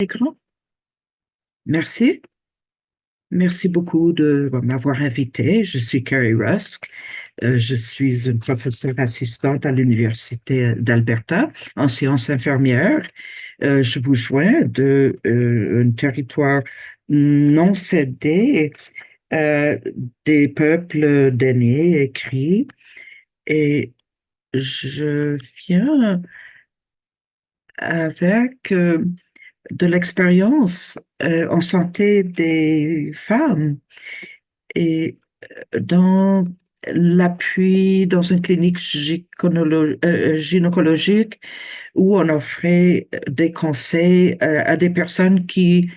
Écran. Merci. Merci beaucoup de m'avoir invité. Je suis Carrie Rusk. Je suis une professeure assistante à l'Université d'Alberta en sciences infirmières. Je vous joins un territoire non cédé euh, des peuples d'Aînés écrits et je viens avec de l'expérience en santé des femmes et dans l'appui dans une clinique gynécologique où on offrait des conseils à des personnes qui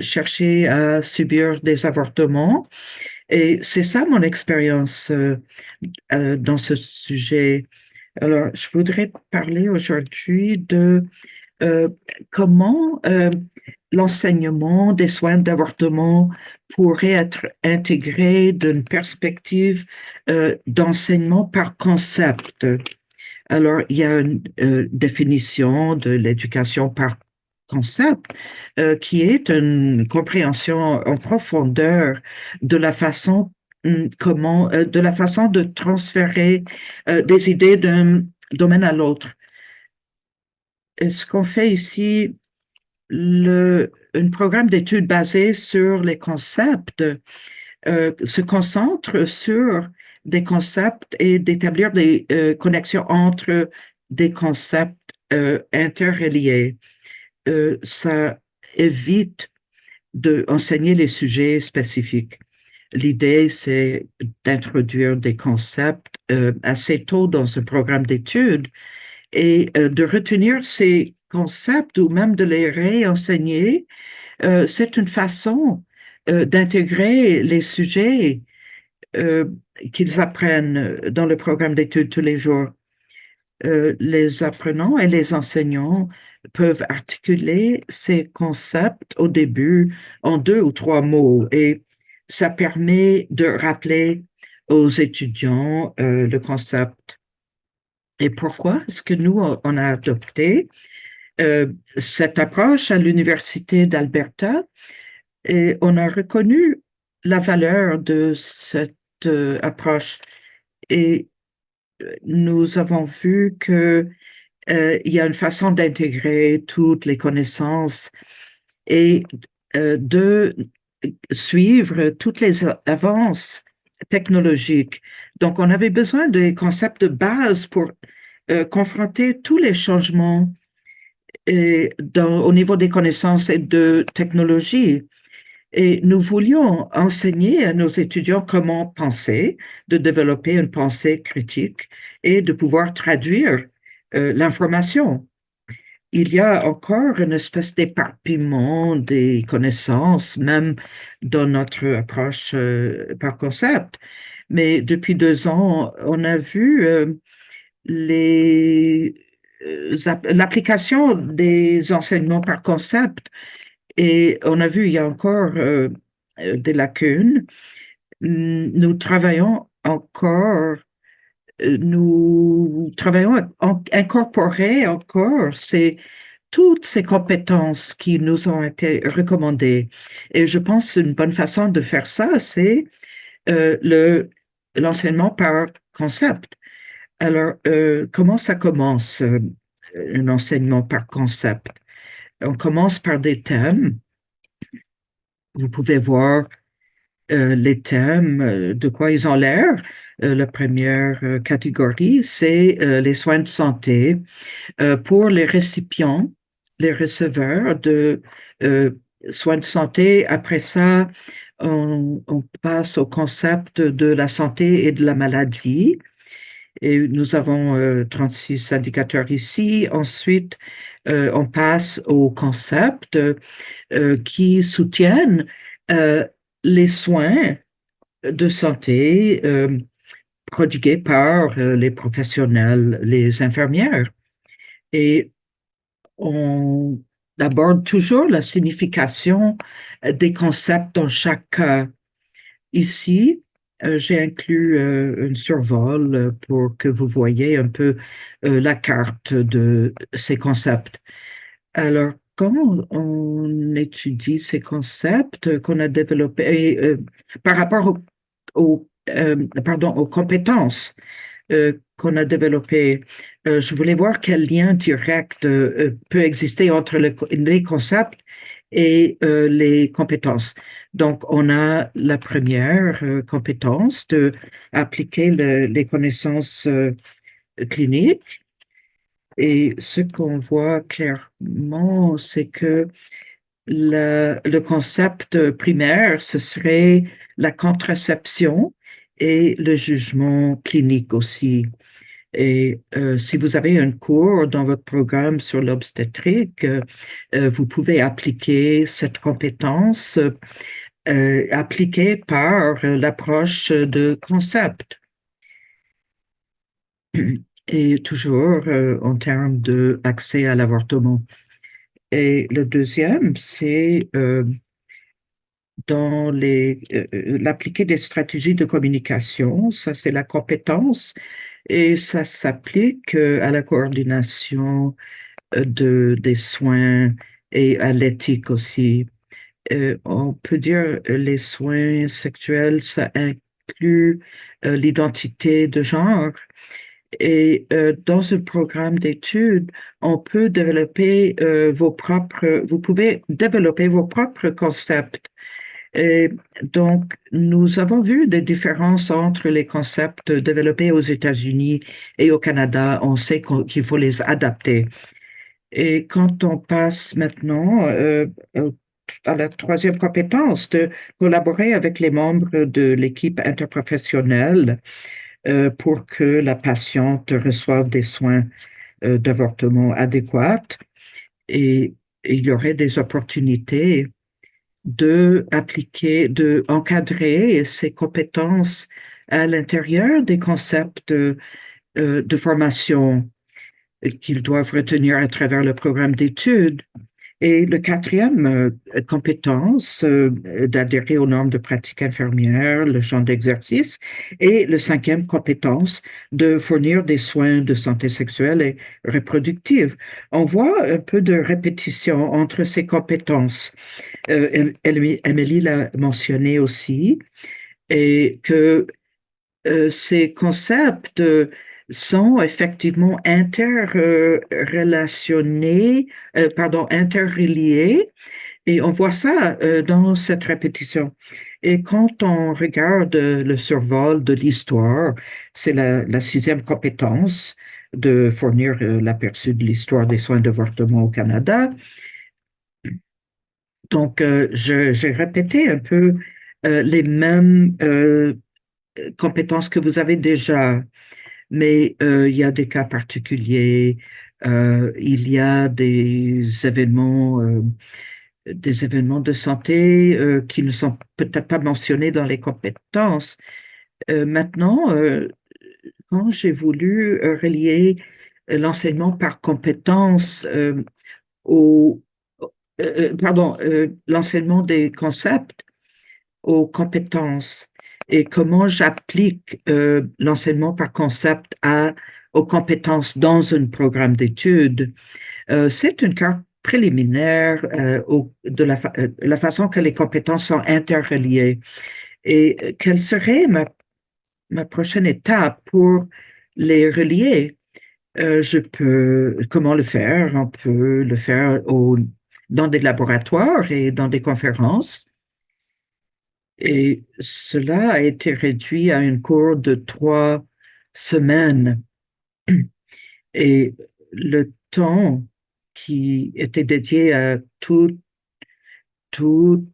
cherchaient à subir des avortements. Et c'est ça mon expérience dans ce sujet. Alors, je voudrais parler aujourd'hui de euh, comment l'enseignement des soins d'avortement pourrait être intégré d'une perspective d'enseignement par concept. Alors, il y a une définition de l'éducation par concept qui est une compréhension en profondeur de la façon de la façon de transférer des idées d'un domaine à l'autre. Et ce qu'on fait ici, un programme d'études basé sur les concepts se concentre sur des concepts et d'établir des connexions entre des concepts interreliés. Ça évite d'enseigner les sujets spécifiques. L'idée, c'est d'introduire des concepts assez tôt dans un programme d'études et de retenir ces concepts ou même de les réenseigner. C'est une façon d'intégrer les sujets euh, qu'ils apprennent dans le programme d'études tous les jours. Les apprenants et les enseignants peuvent articuler ces concepts au début en deux ou trois mots et ça permet de rappeler aux étudiants le concept. Et pourquoi est-ce que nous, on a adopté cette approche à l'Université d'Alberta et on a reconnu la valeur de cette approche et nous avons vu que il y a une façon d'intégrer toutes les connaissances et de suivre toutes les avances technologiques. Donc, on avait besoin des concepts de base pour confronter tous les changements au niveau des connaissances et de technologie. Et nous voulions enseigner à nos étudiants comment penser, de développer une pensée critique et de pouvoir traduire l'information. Il y a encore une espèce d'éparpillement des connaissances, même dans notre approche par concept. Mais depuis 2 ans, on a vu l'application des enseignements par concept et on a vu il y a encore des lacunes. Nous travaillons encore, nous travaillons à incorporer encore toutes ces compétences qui nous ont été recommandées. Et je pense une bonne façon de faire ça, c'est l'enseignement par concept. Alors, comment ça commence, un enseignement par concept? On commence par des thèmes. Vous pouvez voir les thèmes, de quoi ils ont l'air. La première catégorie, c'est les soins de santé pour les récipients, les receveurs de euh, soins de santé. Après ça, on passe au concept de la santé et de la maladie. Et nous avons 36 indicateurs ici. Ensuite, on passe aux concepts qui soutiennent euh, les soins de santé prodigués par les professionnels, les infirmières. Et on aborde toujours la signification des concepts dans chaque cas. Ici, j'ai inclus un survol pour que vous voyez un peu la carte de ces concepts. Alors, quand on étudie ces concepts qu'on a développés par rapport aux compétences qu'on a développées, je voulais voir quel lien direct peut exister entre les concepts et les compétences. Donc, on a la première compétence de appliquer les connaissances cliniques. Et ce qu'on voit clairement, c'est que le concept primaire, ce serait la contraception et le jugement clinique aussi. Et si vous avez un cours dans votre programme sur l'obstétrique, vous pouvez appliquer cette compétence appliquée par l'approche de concept. Et toujours en termes d'accès à l'avortement. Et le deuxième, c'est dans l'appliquer des stratégies de communication. Ça, c'est la compétence et ça s'applique à la coordination des soins et à l'éthique aussi. On peut dire les soins sexuels, ça inclut l'identité de genre. Et dans un programme d'études, on peut développer vous pouvez développer vos propres concepts. Et donc, nous avons vu des différences entre les concepts développés aux États-Unis et au Canada. On sait qu'il faut les adapter. Et quand on passe maintenant à la troisième compétence de collaborer avec les membres de l'équipe interprofessionnelle, pour que la patiente reçoive des soins d'avortement adéquats et il y aurait des opportunités de encadrer ces compétences à l'intérieur des concepts de formation qu'ils doivent retenir à travers le programme d'études. Et le quatrième compétence, d'adhérer aux normes de pratique infirmière, le champ d'exercice. Et le cinquième compétence, de fournir des soins de santé sexuelle et reproductive. On voit un peu de répétition entre ces compétences. Émilie l'a mentionné aussi, et que ces concepts sont effectivement interrelationnés, interreliés, et on voit ça dans cette répétition. Et quand on regarde le survol de l'histoire, c'est la sixième compétence de fournir l'aperçu de l'histoire des soins d'avortement au Canada. Donc, j'ai répété un peu les mêmes compétences que vous avez déjà, mais il y a des cas particuliers. Il y a des événements de santé qui ne sont peut-être pas mentionnés dans les compétences. Maintenant, quand j'ai voulu relier l'enseignement par compétences au, l'enseignement des concepts aux compétences et comment j'applique l'enseignement par concept aux compétences dans un programme d'études. C'est une carte préliminaire de la façon que les compétences sont interreliées. Et quelle serait ma prochaine étape pour les relier? Comment le faire? On peut le faire dans des laboratoires et dans des conférences. Et cela a été réduit à une cours de 3 semaines. Et le temps qui était dédié à toutes tous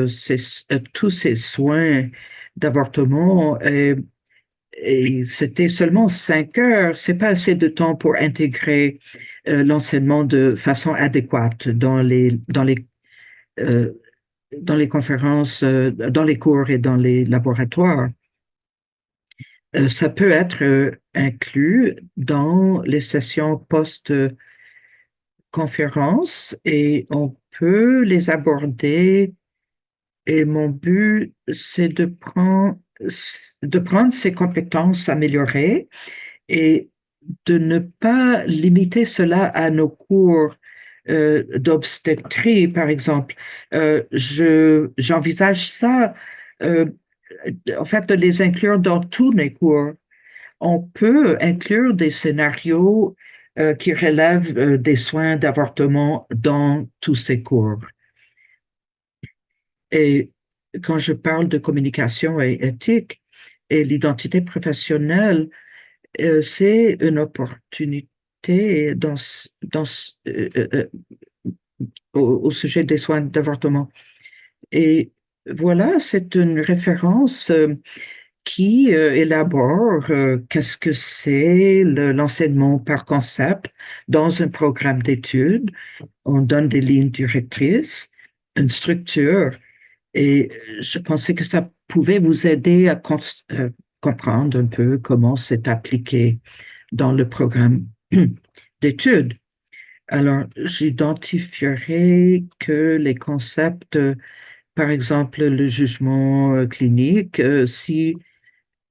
ces soins d'avortement, et c'était seulement 5 heures. C'est pas assez de temps pour intégrer l'enseignement de façon adéquate euh, dans les conférences, dans les cours et dans les laboratoires. Ça peut être inclus dans les sessions post-conférence et on peut les aborder. Et mon but, c'est de prendre ces compétences améliorées et de ne pas limiter cela à nos cours d'obstétrie, par exemple. J'envisage ça, euh, en fait, de les inclure dans tous les cours. On peut inclure des scénarios qui relèvent des soins d'avortement dans tous ces cours. Et quand je parle de communication et éthique et l'identité professionnelle, c'est une opportunité au sujet des soins d'avortement. Et voilà, c'est une référence qui élabore qu'est-ce que c'est l'enseignement par concept dans un programme d'études. On donne des lignes directrices, une structure, et je pensais que ça pouvait vous aider à comprendre un peu comment c'est appliqué dans le programme d'études. Alors, j'identifierai que les concepts, par exemple, le jugement clinique, si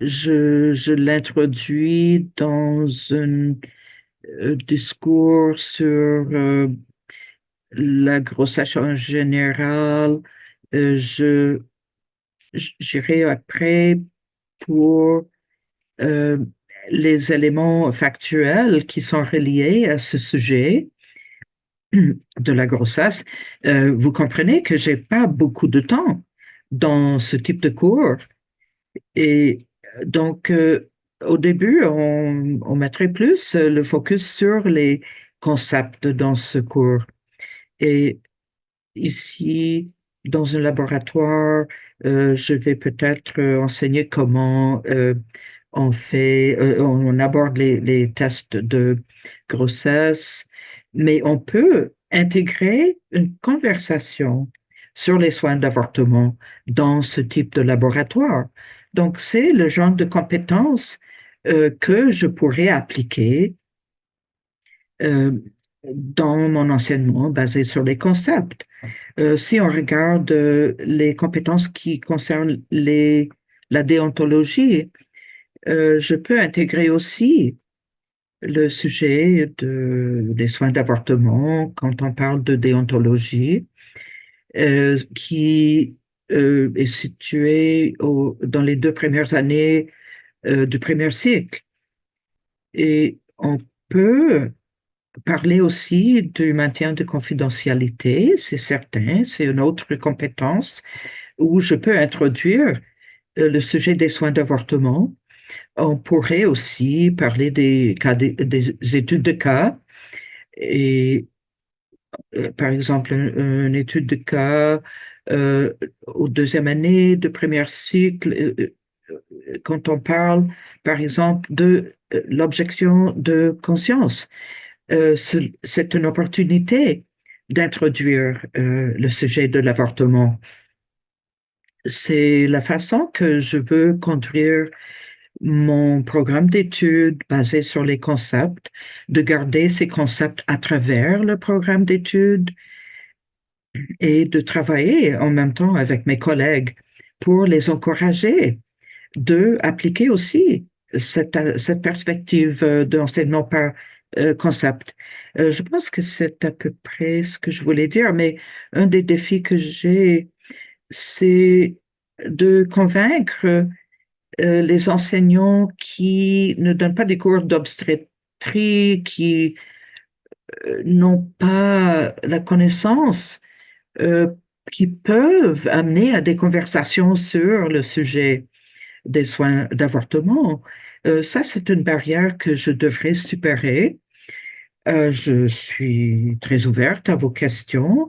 je l'introduis dans un discours sur la grossesse en général, je j'irai après pour euh, les éléments factuels qui sont reliés à ce sujet de la grossesse. Vous comprenez que j'ai pas beaucoup de temps dans ce type de cours. Et donc, au début, on mettrait plus le focus sur les concepts dans ce cours. Et ici, dans un laboratoire, je vais peut-être enseigner comment on aborde les tests de grossesse, mais on peut intégrer une conversation sur les soins d'avortement dans ce type de laboratoire. Donc, c'est le genre de compétences que je pourrais appliquer euh, dans mon enseignement basé sur les concepts. Si on regarde les compétences qui concernent la déontologie, je peux intégrer aussi le sujet des soins d'avortement quand on parle de déontologie, qui est situé dans les 2 premières années du premier cycle. Et on peut parler aussi du maintien de confidentialité, c'est certain, c'est une autre compétence où je peux introduire le sujet des soins d'avortement. On pourrait aussi parler des études de cas et par exemple une étude de cas euh, aux 2e année de premier cycle quand on parle par exemple de l'objection de conscience. C'est une opportunité d'introduire le sujet de l'avortement. C'est la façon que je veux conduire mon programme d'études basé sur les concepts, de garder ces concepts à travers le programme d'études et de travailler en même temps avec mes collègues pour les encourager de appliquer aussi cette perspective d'enseignement par concept. Je pense que c'est à peu près ce que je voulais dire, mais un des défis que j'ai, c'est de convaincre les enseignants qui ne donnent pas des cours d'obstétrique, qui n'ont pas la connaissance, euh, qui peuvent amener à des conversations sur le sujet des soins d'avortement. Ça, c'est une barrière que je devrais supérer. Je suis très ouverte à vos questions.